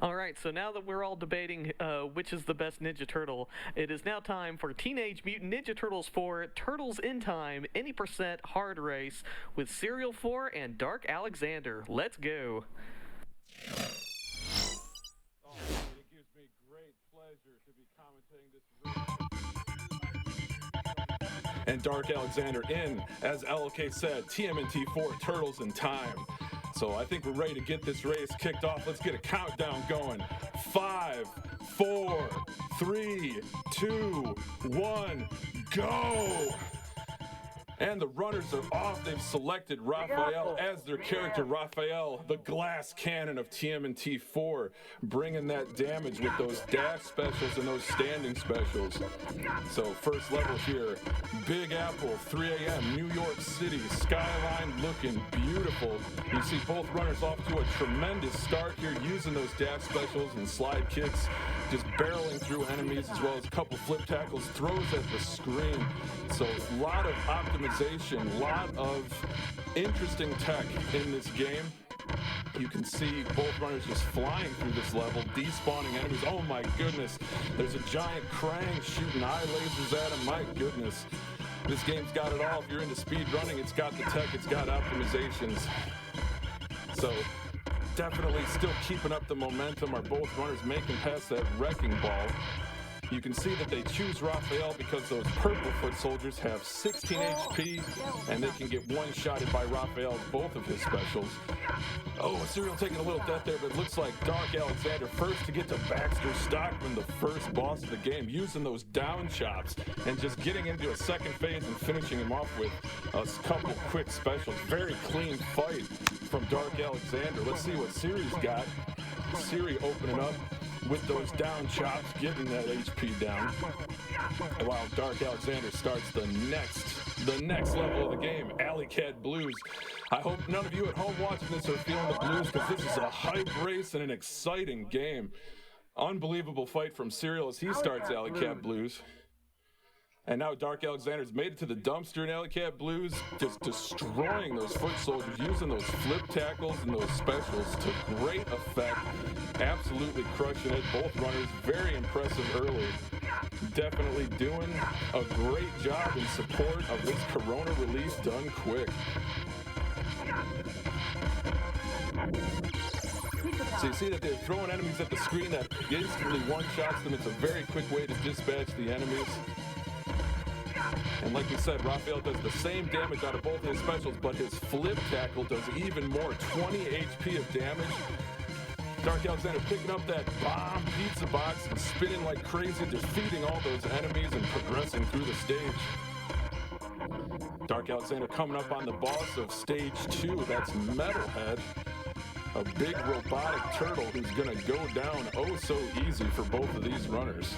All right, so now that we're all debating which is the best Ninja Turtle, it is now time for Teenage Mutant Ninja Turtles 4 Turtles in Time Any Percent Hard Race with Ceriel4 and darkalexandr. Let's go. Oh, it gives me great pleasure to be commentating this race. And darkalexandr in, as LK said, TMNT 4 Turtles in Time. So I think we're ready to get this race kicked off. Let's get a countdown going. 5, 4, 3, 2, 1, go! And the runners are off. They've selected Raphael as their character. Raphael, the glass cannon of TMNT 4, bringing that damage with those dash specials and those standing specials. So first level here, Big Apple, 3 a.m., New York City, skyline looking beautiful. You see both runners off to a tremendous start here, using those dash specials and slide kicks, just barreling through enemies, as well as a couple flip tackles, throws at the screen. So a lot of optimization, a lot of interesting tech in this game. You can see both runners just flying through this level, despawning enemies. Oh my goodness, there's a giant Krang shooting eye lasers at him. My goodness, this game's got it all. If you're into speed running, it's got the tech, it's got optimizations. So definitely still keeping up the momentum. Are both runners making past that wrecking ball? You can see that they choose Raphael because those purple foot soldiers have 16 HP and they can get one-shotted by Raphael's both of his specials. Oh, Ceriel taking a little death there, but it looks like darkalexandr first to get to Baxter Stockman, the first boss of the game, using those down chops and just getting into a second phase and finishing him off with a couple quick specials. Very clean fight from darkalexandr. Let's see what Ceri's got. Ceri opening up with those down chops, getting that HP down, while darkalexandr starts the next level of the game, Alley Cat Blues. I hope none of you at home watching this are feeling the blues, because this is a hype race and an exciting game. Unbelievable fight from Ceriel as he starts Alley Cat Blues. And now darkalexandr's made it to the dumpster in Alley Cat Blues, just destroying those foot soldiers, using those flip tackles and those specials to great effect. Absolutely crushing it. Both runners very impressive early. Definitely doing a great job in support of this Corona release done quick. So you see that they're throwing enemies at the screen that instantly one-shots them. It's a very quick way to dispatch the enemies. And like we said, Raphael does the same damage out of both his specials, but his flip tackle does even more, 20 HP of damage. darkalexandr picking up that bomb pizza box and spinning like crazy, defeating all those enemies and progressing through the stage. darkalexandr coming up on the boss of stage 2, that's Metalhead. A big robotic turtle who's gonna go down oh so easy for both of these runners.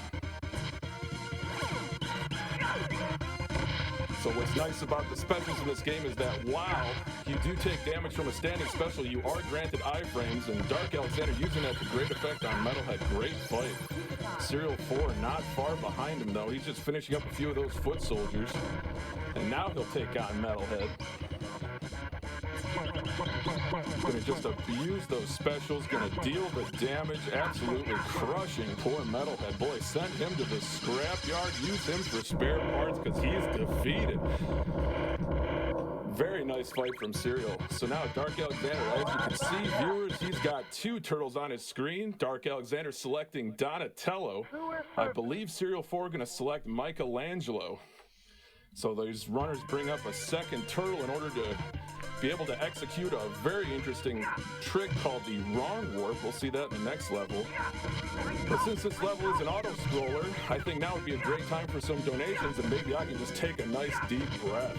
So what's nice about the specials in this game is that while you do take damage from a standing special, you are granted iframes, and darkalexandr using that to great effect on Metalhead. Great fight. Ceriel4 not far behind him though. He's just finishing up a few of those foot soldiers. And now he'll take on Metalhead. Gonna just abuse those specials, gonna deal the damage, absolutely crushing poor Metalhead. Boy, send him to the scrapyard, use him for spare parts because he's defeated. Very nice fight from Ceriel. So now darkalexandr, as you can see, viewers, he's got 2 turtles on his screen. darkalexandr selecting Donatello. I believe Ceriel4 gonna select Michelangelo. So those runners bring up a second turtle in order to be able to execute a very interesting trick called the wrong warp. We'll see that in the next level. But since this level is an auto-scroller, I think now would be a great time for some donations, and maybe I can just take a nice deep breath.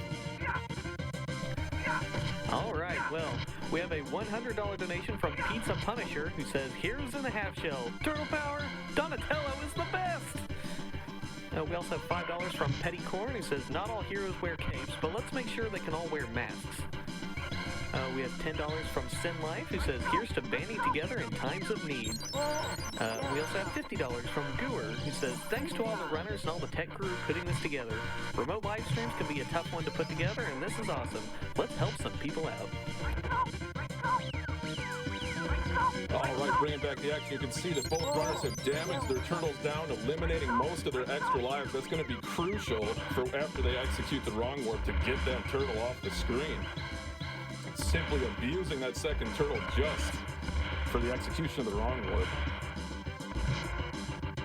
All right, well, we have a $100 donation from Pizza Punisher, who says, "Heroes in the half shell, turtle power, Donatello is the best." We also have $5 from Petty Corn, who says, "Not all heroes wear capes, but let's make sure they can all wear masks." We have $10 from Sin Life, who says, "Here's to banding together in times of need." We also have $50 from Gooer, who says, "Thanks to all the runners and all the tech crew putting this together. Remote live streams can be a tough one to put together, and this is awesome. Let's help some people out." All right, bringing back the action. You can see that both runners have damaged their turtles down, eliminating most of their extra lives. That's going to be crucial for after they execute the wrong warp to get that turtle off the screen. Simply abusing that second turtle just for the execution of the wrong warp.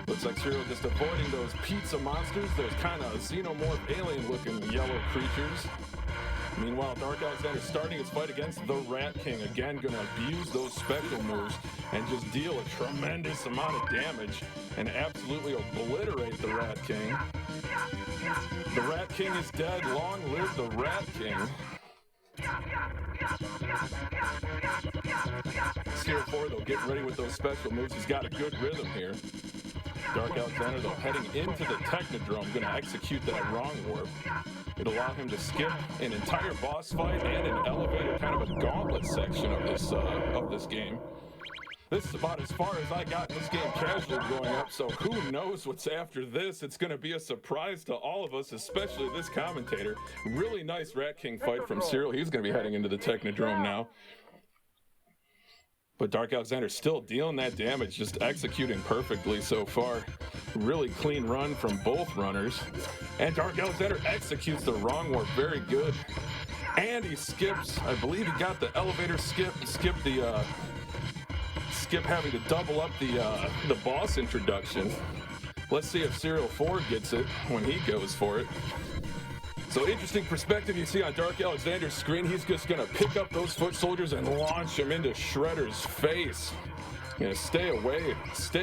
Looks like Ceriel just avoiding those pizza monsters, those kind of xenomorph alien-looking yellow creatures. Meanwhile, darkalexandr starting his fight against the Rat King. Again, going to abuse those special moves and just deal a tremendous amount of damage and absolutely obliterate the Rat King. The Rat King is dead. Long live the Rat King. Ceriel4, though, getting ready with those special moves. He's got a good rhythm here. darkalexandr, though, heading into the Technodrome, going to execute that wrong warp. It'll allow him to skip an entire boss fight and an elevator, kind of a gauntlet section of this game. This is about as far as I got in this game casually growing up, so who knows what's after this. It's going to be a surprise to all of us, especially this commentator. Really nice Rat King fight from Ceriel. He's going to be heading into the Technodrome now. But darkalexandr still dealing that damage, just executing perfectly so far. Really clean run from both runners. And darkalexandr executes the wrong warp, very good. And he skips, I believe he got the elevator skip having to double up the boss introduction. Let's see if Ceriel4 gets it when he goes for it. So interesting perspective you see on darkalexandr's screen. He's just going to pick up those foot soldiers and launch them into Shredder's face. You know, stay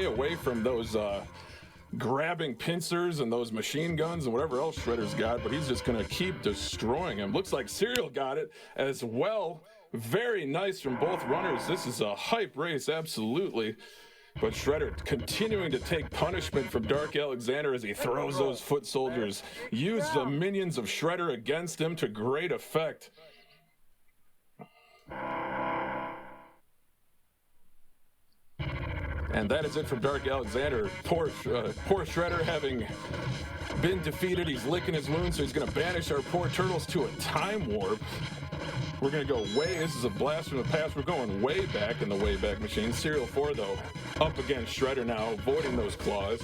away from those grabbing pincers and those machine guns and whatever else Shredder's got, but he's just going to keep destroying him. Looks like Ceriel got it as well. Very nice from both runners. This is a hype race, absolutely. But Shredder continuing to take punishment from darkalexandr as he throws those foot soldiers. Use the minions of Shredder against him to great effect. And that is it from darkalexandr. Poor Shredder having been defeated. He's licking his wounds, so he's going to banish our poor turtles to a time warp. We're going to go this is a blast from the past. We're going way back in the Wayback Machine. Ceriel4, though, up against Shredder now, avoiding those claws,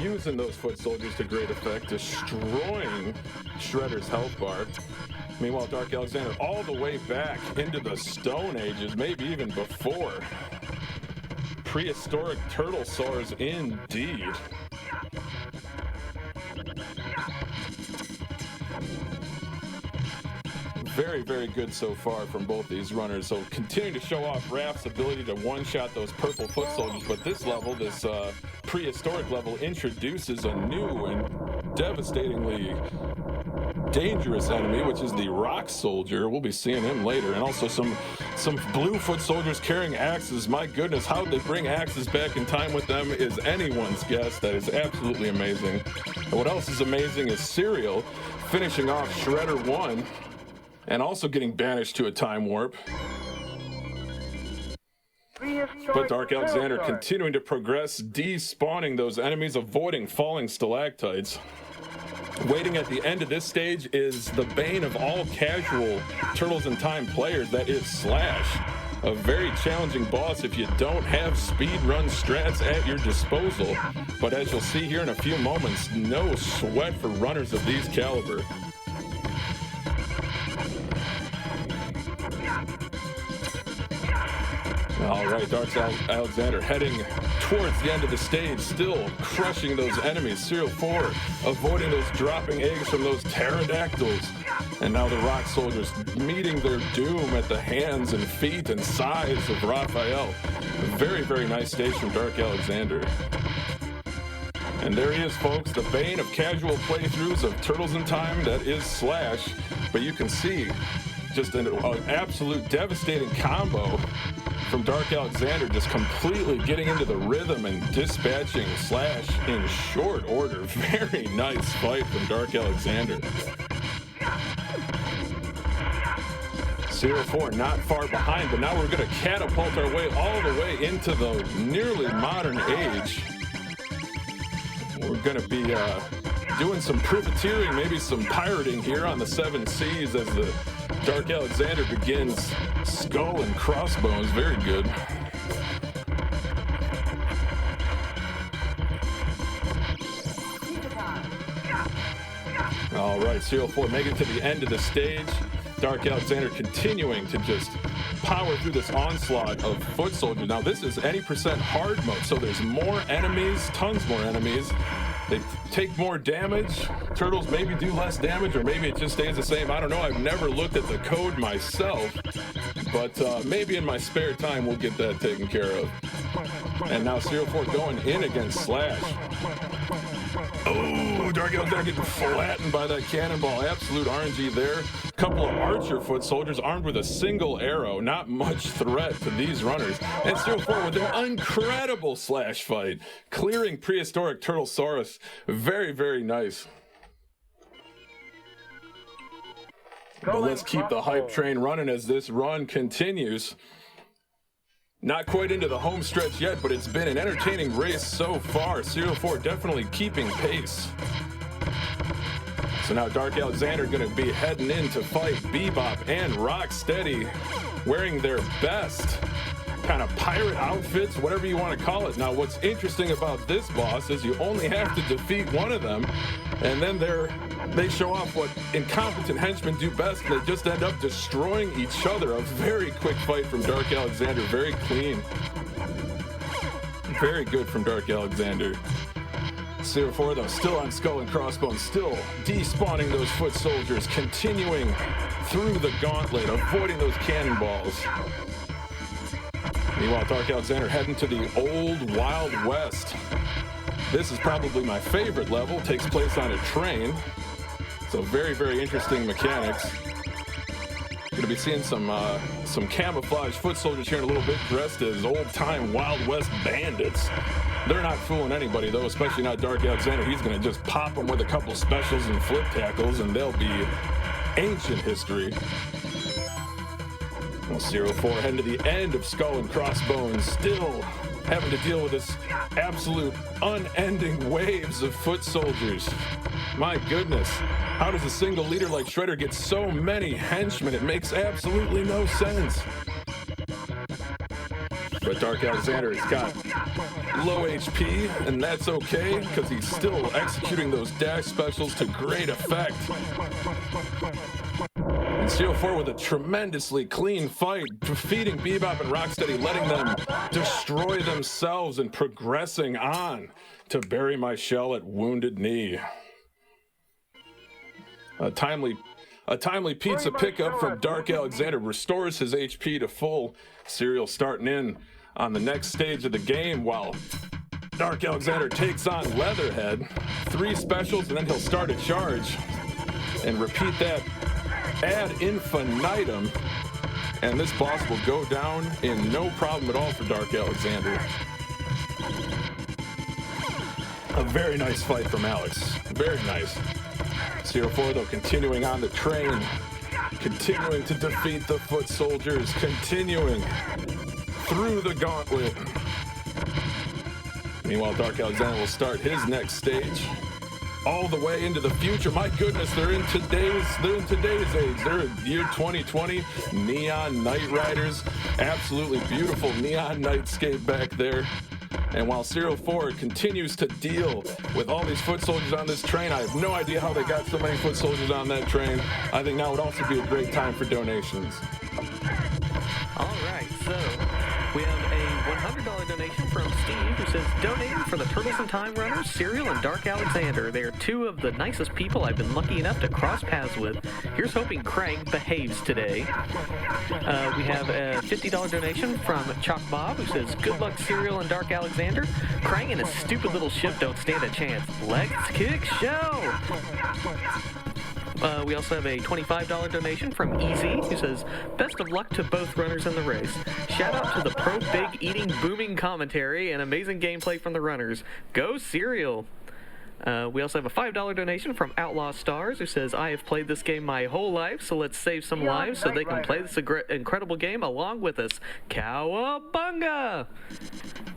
using those foot soldiers to great effect, destroying Shredder's health bar. Meanwhile, darkalexandr all the way back into the Stone Ages, maybe even before. Prehistoric turtle saurs indeed. Very, very good so far from both these runners. So continuing to show off Raph's ability to one-shot those purple foot soldiers, but this level, this prehistoric level, introduces a new and devastatingly dangerous enemy, which is the Rock Soldier. We'll be seeing him later, and also some blue foot soldiers carrying axes. My goodness, how they bring axes back in time with them is anyone's guess. That is absolutely amazing. And what else is amazing is Ceriel finishing off Shredder 1 and also getting banished to a time warp. But darkalexandr continuing to progress, despawning those enemies, avoiding falling stalactites. Waiting at the end of this stage is the bane of all casual Turtles in Time players, that is Slash. A very challenging boss if you don't have speedrun strats at your disposal. But as you'll see here in a few moments, no sweat for runners of these caliber. All right, darkalexandr heading towards the end of the stage, still crushing those enemies. Ceriel4 avoiding those dropping eggs from those pterodactyls. And now the Rock Soldiers meeting their doom at the hands and feet and sides of Raphael. A very, very nice stage from darkalexandr. And there he is, folks, the bane of casual playthroughs of Turtles in Time, that is Slash. But you can see just an absolute devastating combo from darkalexandr, just completely getting into the rhythm and dispatching Slash in short order. Very nice fight from darkalexandr. Ceriel4 not far behind, but now we're going to catapult our way all the way into the nearly modern age. We're going to be doing some privateering, maybe some pirating here on the Seven Seas as the darkalexandr begins skull and crossbones. Very good. All right, Ceriel4 making it to the end of the stage. Dark Alexandr continuing to just power through this onslaught of foot soldiers. Now, this is any percent hard mode, so there's more enemies, tons more enemies. They take more damage. Turtles maybe do less damage, or maybe it just stays the same. I don't know. I've never looked at the code myself, but maybe in my spare time we'll get that taken care of. And now Ceriel4 going in against Slash. Oh, Dark Alexandr getting flattened by that cannonball. Absolute RNG there. Couple of archer foot soldiers armed with a single arrow. Not much threat to these runners. And Ceriel4 with an incredible Slash fight, clearing prehistoric Turtlesaurus. Very, very nice. But let's keep the hype train running as this run continues. Not quite into the home stretch yet, but it's been an entertaining race so far. Ceriel4 definitely keeping pace. So now Dark Alexandr going to be heading in to fight Bebop and Rocksteady, wearing their best kind of pirate outfits, whatever you want to call it. Now, what's interesting about this boss is you only have to defeat one of them, and then they show off what incompetent henchmen do best, and they just end up destroying each other. A very quick fight from Dark Alexandr, very clean. Very good from Dark Alexandr. Ceriel4, though, still on skull and crossbones, still despawning those foot soldiers, continuing through the gauntlet, avoiding those cannonballs. Meanwhile, Dark Alexandr heading to the old Wild West. This is probably my favorite level. Takes place on a train. So very, very interesting mechanics. Going to be seeing some camouflage foot soldiers here in a little bit, dressed as old-time Wild West bandits. They're not fooling anybody, though, especially not Dark Alexandr. He's going to just pop them with a couple specials and flip tackles, and they'll be ancient history. Well, Ceriel4 heading to the end of Skull and Crossbones, still having to deal with this absolute unending waves of foot soldiers. My goodness, how does a single leader like Shredder get so many henchmen? It makes absolutely no sense. But Dark Alexandr has got low HP, and that's okay, because he's still executing those dash specials to great effect. And Ceriel4 with a tremendously clean fight, defeating Bebop and Rocksteady, letting them destroy themselves and progressing on to bury my shell at Wounded Knee. A timely pizza pickup from Dark Alexandr restores his HP to full. Ceriel starting in on the next stage of the game while Dark Alexandr takes on Leatherhead. 3 specials, and then he'll start a charge and repeat that ad infinitum. And this boss will go down in no problem at all for Dark Alexandr. A very nice fight from Alex. Very nice. Ceriel4, though, continuing on the train, continuing to defeat the foot soldiers, continuing through the gauntlet. Meanwhile, Dark Alexandr will start his next stage all the way into the future. My goodness, they're in today's age. They're in year 2020. Neon Night Riders, absolutely beautiful neon nightscape back there. And while Ceriel4 continues to deal with all these foot soldiers on this train, I have no idea how they got so many foot soldiers on that train. I think now would also be a great time for donations. All right, so we have a $100 donation from Steve, who says, donating for the Turtles in Time runners, Ceriel and Dark Alexandr. They are 2 of the nicest people I've been lucky enough to cross paths with. Here's hoping Krang behaves today. We have a $50 donation from Chalk Bob, who says, good luck, Ceriel and Dark Alexandr. Krang and his stupid little ship don't stand a chance. Let's kick show! We also have a $25 donation from Easy, who says, best of luck to both runners in the race. Shout out to the pro big eating booming commentary and amazing gameplay from the runners. Go Ceriel! We also have a $5 donation from Outlaw Stars, who says, I have played this game my whole life, so let's save some lives so they can play this incredible game along with us. Cowabunga!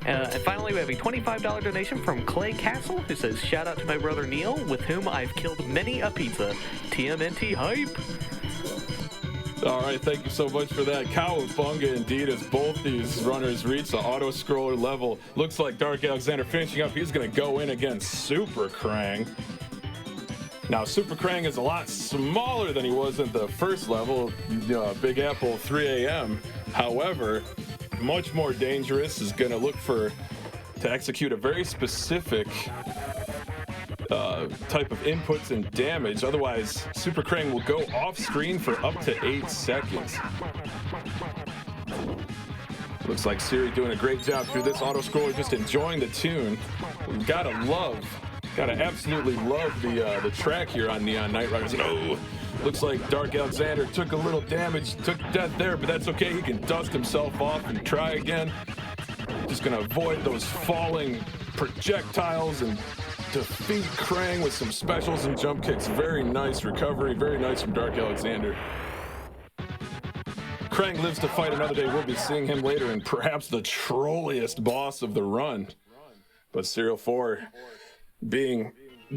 And finally, we have a $25 donation from Clay Castle, who says, shout out to my brother Neil, with whom I've killed many a pizza. TMNT hype! All right, thank you so much for that. Cowabunga indeed, as both these runners reach the auto-scroller level. Looks like Dark Alexandr finishing up. He's going to go in against Super Krang. Now, Super Krang is a lot smaller than he was at the first level, Big Apple 3 a.m. However, much more dangerous, is going to look to execute a very specific type of inputs and damage. Otherwise, Super Krang will go off screen for up to 8 seconds. Looks like Ceri doing a great job through this auto scroller, just enjoying the tune. We've gotta absolutely love the track here on Neon Knight Riders. And oh, looks like darkalexandr took a little damage, took death there, but that's okay. He can dust himself off and try again. Just gonna avoid those falling projectiles and defeat Krang with some specials and jump kicks. Very nice recovery, very nice from darkalexandr. Krang lives to fight another day. We'll be seeing him later in perhaps the trolliest boss of the run. But Ceriel4 being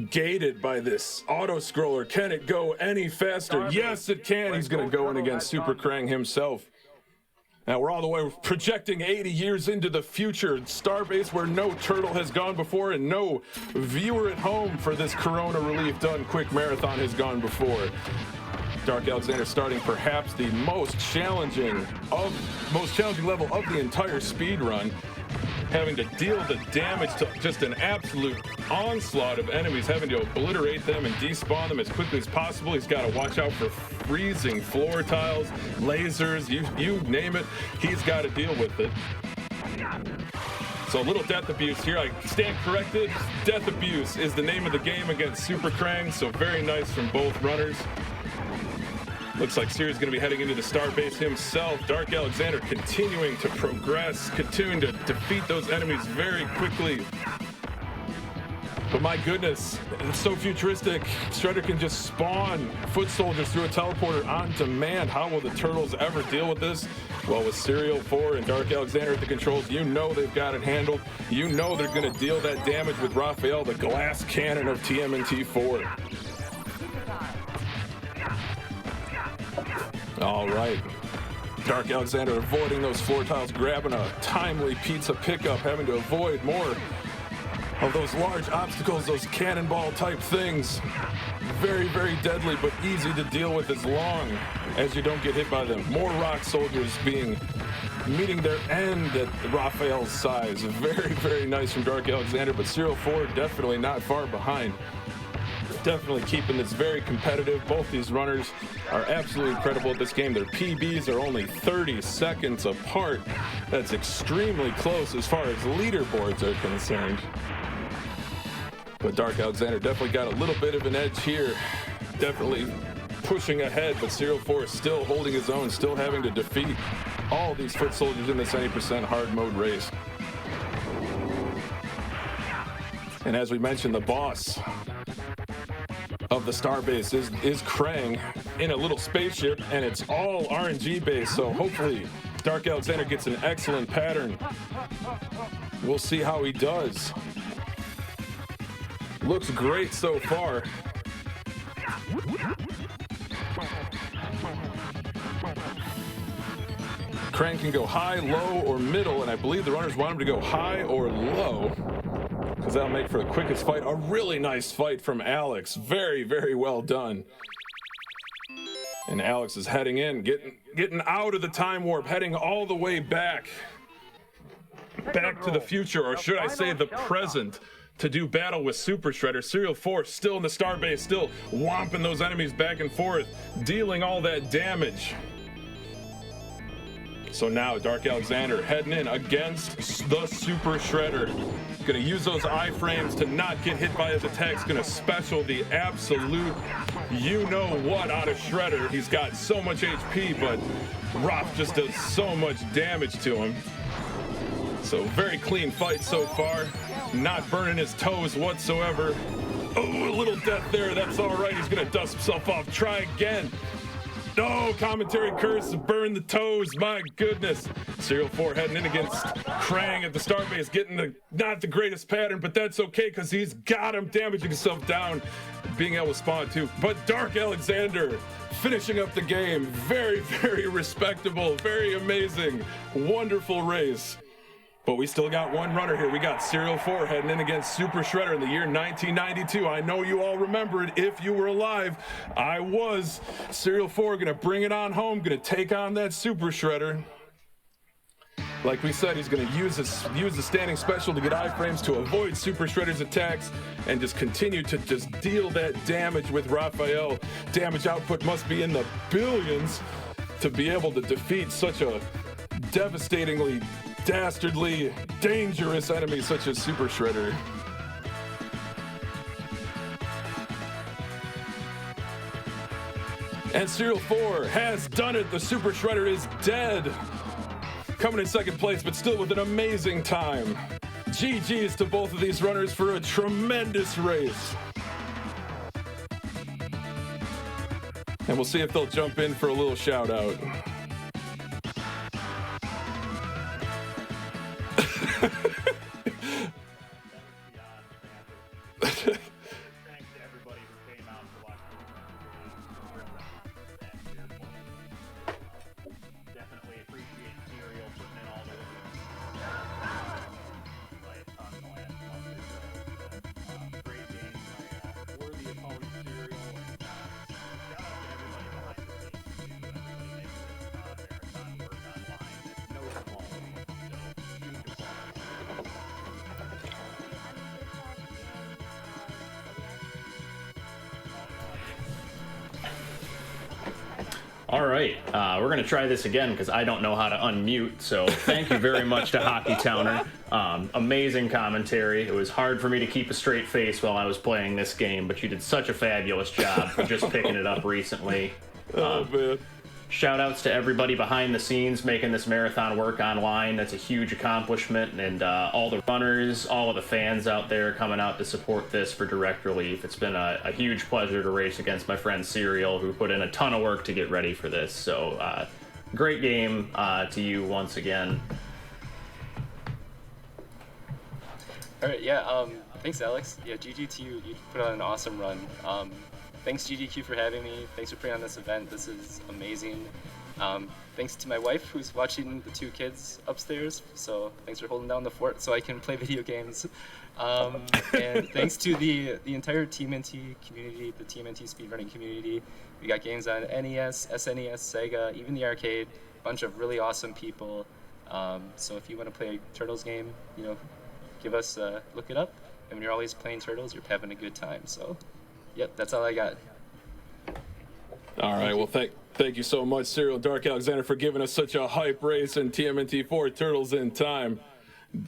gated by this auto scroller. Can it go any faster? Yes, it can. He's going to go in against Super Krang himself. Now we're all the way projecting 80 years into the future. Starbase where no turtle has gone before and no viewer at home for this Corona Relief Done Quick Marathon has gone before. darkalexandr starting perhaps the most challenging level of the entire speed run, having to deal the damage to just an absolute onslaught of enemies, having to obliterate them and despawn them as quickly as possible. He's got to watch out for freezing floor tiles, lasers, you name it, he's got to deal with it. So a little death abuse here. I stand corrected. Death abuse is the name of the game against Super Krang, so very nice from both runners. Looks like Ceri's going to be heading into the Starbase himself. darkalexandr continuing to progress, continuing to defeat those enemies very quickly. But my goodness, it's so futuristic. Shredder can just spawn foot soldiers through a teleporter on demand. How will the Turtles ever deal with this? Well, with Ceriel4 and darkalexandr at the controls, you know they've got it handled. You know they're going to deal that damage with Raphael, the glass cannon of TMNT4. All right. darkalexandr avoiding those floor tiles, grabbing a timely pizza pickup, having to avoid more of those large obstacles, those cannonball type things. Very, very deadly, but easy to deal with as long as you don't get hit by them. More rock soldiers meeting their end at Raphael's size. Very, very nice from darkalexandr, but Ceriel4 definitely not far behind. Definitely keeping this very competitive. Both these runners are absolutely incredible at this game. Their PBs are only 30 seconds apart. That's extremely close as far as leaderboards are concerned. But darkalexandr definitely got a little bit of an edge here. Definitely pushing ahead, but Ceriel4 is still holding his own, still having to defeat all these foot soldiers in this 90% hard mode race. And as we mentioned, the boss of the Starbase is Krang in a little spaceship, and it's all RNG based, so hopefully darkalexandr gets an excellent pattern. We'll see how he does. Looks great so far. Krang can go high, low, or middle, and I believe the runners want him to go high or low, because that'll make for the quickest fight. A really nice fight from Alex. Very, very well done. And Alex is heading in, getting out of the time warp, heading all the way back to the future, or should I say the present, to do battle with Super Shredder. Ceriel4 still in the Starbase, still whomping those enemies back and forth, dealing all that damage. So now darkalexandr heading in against the Super Shredder. Gonna use those iframes to not get hit by his attacks. Gonna special the absolute you-know-what out of Shredder. He's got so much HP, but Raph just does so much damage to him. So very clean fight so far. Not burning his toes whatsoever. Oh, a little death there. That's all right. He's gonna dust himself off. Try again. No, commentary curse, burn the toes, my goodness. Ceriel4 heading in against Krang at the Starbase, getting not the greatest pattern, but that's okay because he's got him damaging himself down, being able to spawn too. But darkalexandr finishing up the game. Very, very respectable, very amazing, wonderful race. But we still got one runner here. We got Ceriel4 heading in against Super Shredder in the year 1992. I know you all remember it if you were alive. I was. Ceriel4 going to bring it on home, going to take on that Super Shredder. Like we said, he's going to use the standing special to get iframes to avoid Super Shredder's attacks and just continue to just deal that damage with Raphael. Damage output must be in the billions to be able to defeat such a devastatingly, dastardly, dangerous enemy such as Super Shredder. And Ceriel4 has done it. The Super Shredder is dead. Coming in second place, but still with an amazing time. GG's to both of these runners for a tremendous race. And we'll see if they'll jump in for a little shout out. Thanks to everybody who came out to watch the definitely appreciate Ceriel putting in all the play a ton the last month or so. Great game by worthy opponent Ceriel, and shout out to everybody behind the scenes too. Everybody making this marathon work online. It's no small feat, so huge applause. All right, we're going to try this again because I don't know how to unmute, so thank you very much to Hockeytowner. Amazing commentary. It was hard for me to keep a straight face while I was playing this game, but you did such a fabulous job for just picking it up recently. Oh, man. Shout outs to everybody behind the scenes making this marathon work online. That's a huge accomplishment. And all the runners, all of the fans out there coming out to support this for Direct Relief. It's been a huge pleasure to race against my friend Ceriel, who put in a ton of work to get ready for this. So great game to you once again. All right, yeah, thanks, Alex. Yeah, GG to you. You put on an awesome run. Thanks, GDQ, for having me. Thanks for putting on this event. This is amazing. Thanks to my wife, who's watching the two kids upstairs. So thanks for holding down the fort so I can play video games. And thanks to the entire TMNT community, the TMNT speedrunning community. We got games on NES, SNES, Sega, even the arcade. Bunch of really awesome people. So if you want to play a Turtles game, you know, give us look it up. And when you're always playing Turtles, you're having a good time. So. Yep, that's all I got. All right, well, thank you so much, Ceriel darkalexandr, for giving us such a hype race in TMNT4 Turtles in Time.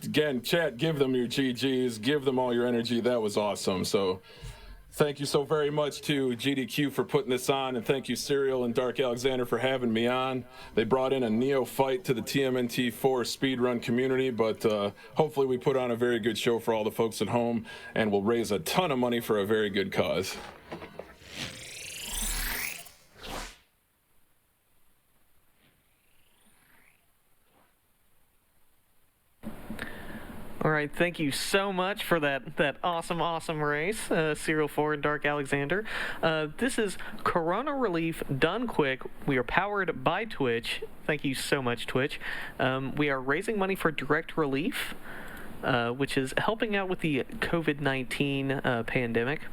Again, chat, give them your GGs, give them all your energy. That was awesome. So thank you so very much to GDQ for putting this on, and thank you, Ceriel and darkalexandr, for having me on. They brought in a neophyte to the TMNT4 speedrun community, but hopefully we put on a very good show for all the folks at home, and we'll raise a ton of money for a very good cause. All right, thank you so much for that awesome race, Ceriel4 and darkalexandr. This is Corona Relief done quick. We are powered by Twitch. Thank you so much, Twitch. We are raising money for Direct Relief, which is helping out with the COVID-19 pandemic.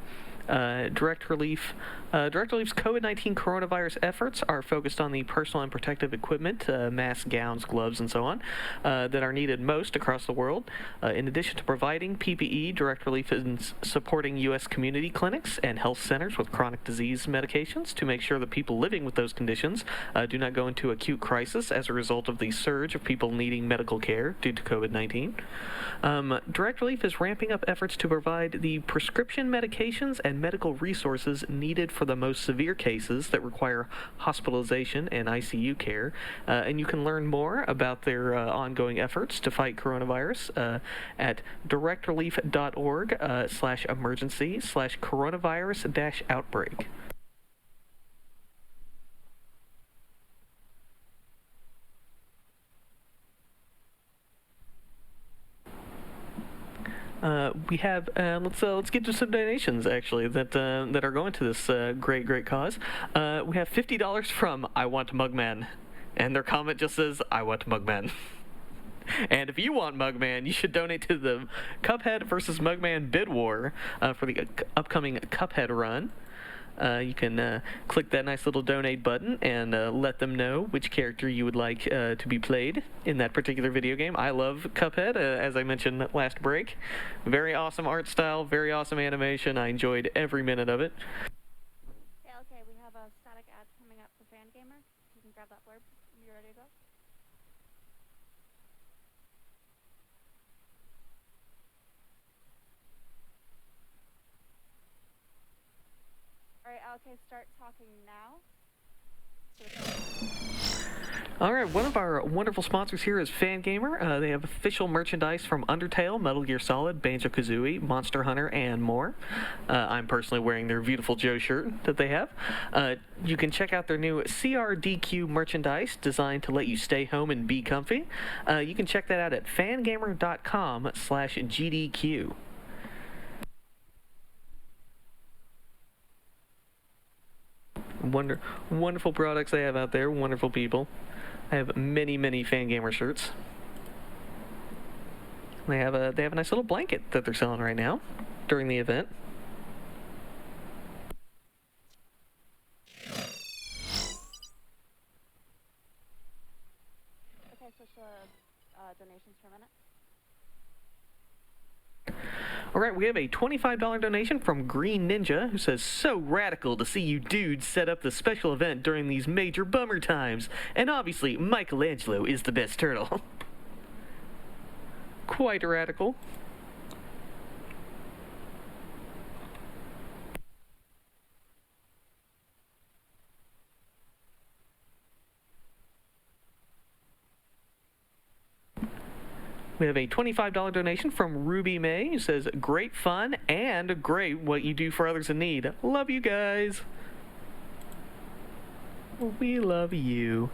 Direct Relief's COVID-19 coronavirus efforts are focused on the personal and protective equipment, masks, gowns, gloves, and so on, that are needed most across the world. In addition to providing PPE, Direct Relief is supporting U.S. community clinics and health centers with chronic disease medications to make sure that people living with those conditions do not go into acute crisis as a result of the surge of people needing medical care due to COVID-19. Direct Relief is ramping up efforts to provide the prescription medications and medical resources needed for the most severe cases that require hospitalization and ICU care. And you can learn more about their ongoing efforts to fight coronavirus at directrelief.org/emergency/coronavirus-outbreak. We have let's get to some donations actually that are going to this great cause. We have $50 from I Want Mugman, and their comment just says I Want Mugman. And if you want Mugman, you should donate to the Cuphead versus Mugman bid war for the upcoming Cuphead run. You can click that nice little donate button and let them know which character you would like to be played in that particular video game. I love Cuphead, as I mentioned last break. Very awesome art style, very awesome animation. I enjoyed every minute of it. Yeah, okay, we have a static ad coming up for Fan Gamer. You can grab that blurb. You ready to go? Alright, okay, start talking now. All right, one of our wonderful sponsors here is Fangamer. They have official merchandise from Undertale, Metal Gear Solid, Banjo-Kazooie, Monster Hunter, and more. I'm personally wearing their beautiful Joe shirt that they have. You can check out their new CRDQ merchandise designed to let you stay home and be comfy. You can check that out at fangamer.com/GDQ. Wonderful products they have out there, wonderful people. I have many Fangamer shirts. They have a nice little blanket that they're selling right now during the event. Okay, switch to donations for a minute. All right, we have a $25 donation from Green Ninja, who says, "So radical to see you dudes set up the special event during these major bummer times. And obviously, Michelangelo is the best turtle." Quite radical. We have a $25 donation from Ruby May, who says, "Great fun and great what you do for others in need. Love you guys." We love you.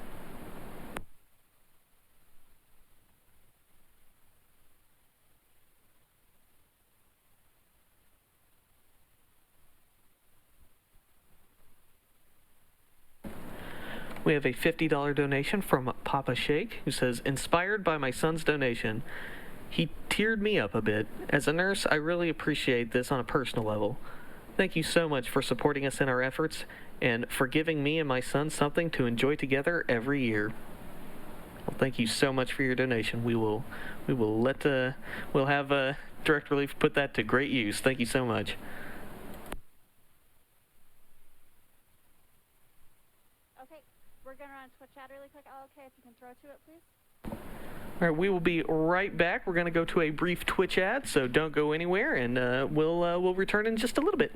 We have a $50 donation from Papa Shake, who says, "Inspired by my son's donation. He teared me up a bit. As a nurse, I really appreciate this on a personal level. Thank you so much for supporting us in our efforts and for giving me and my son something to enjoy together every year." Well, thank you so much for your donation. We'll have Direct Relief put that to great use. Thank you so much. Okay, we're gonna run a Twitch ad really quick. Okay, if you can throw to it, please. All right, we will be right back. We're going to go to a brief Twitch ad, so don't go anywhere, and we'll return in just a little bit.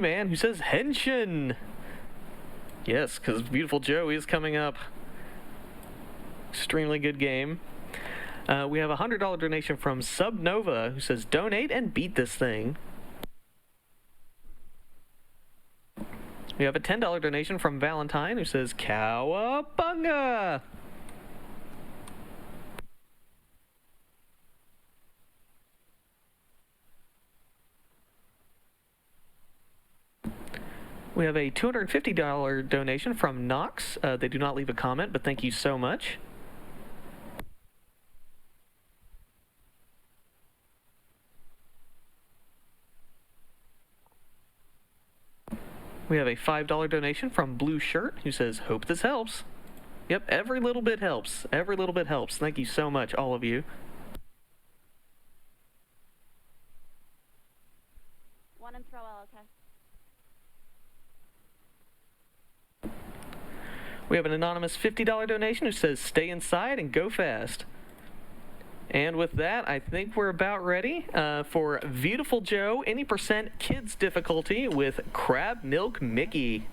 Man who says Henshin. Yes, because Beautiful Joe is coming up. Extremely good game. We have a $100 donation from Subnova who says donate and beat this thing. We have a $10 donation from Valentine who says Cowabunga. We have a $250 donation from Knox. They do not leave a comment, but thank you so much. We have a $5 donation from Blue Shirt who says, hope this helps. Yep, every little bit helps. Every little bit helps. Thank you so much, all of you. One and throw L, okay? We have an anonymous $50 donation who says, stay inside and go fast. And with that, I think we're about ready for Beautiful Joe, any % kids difficulty with Crab Milk Mickey.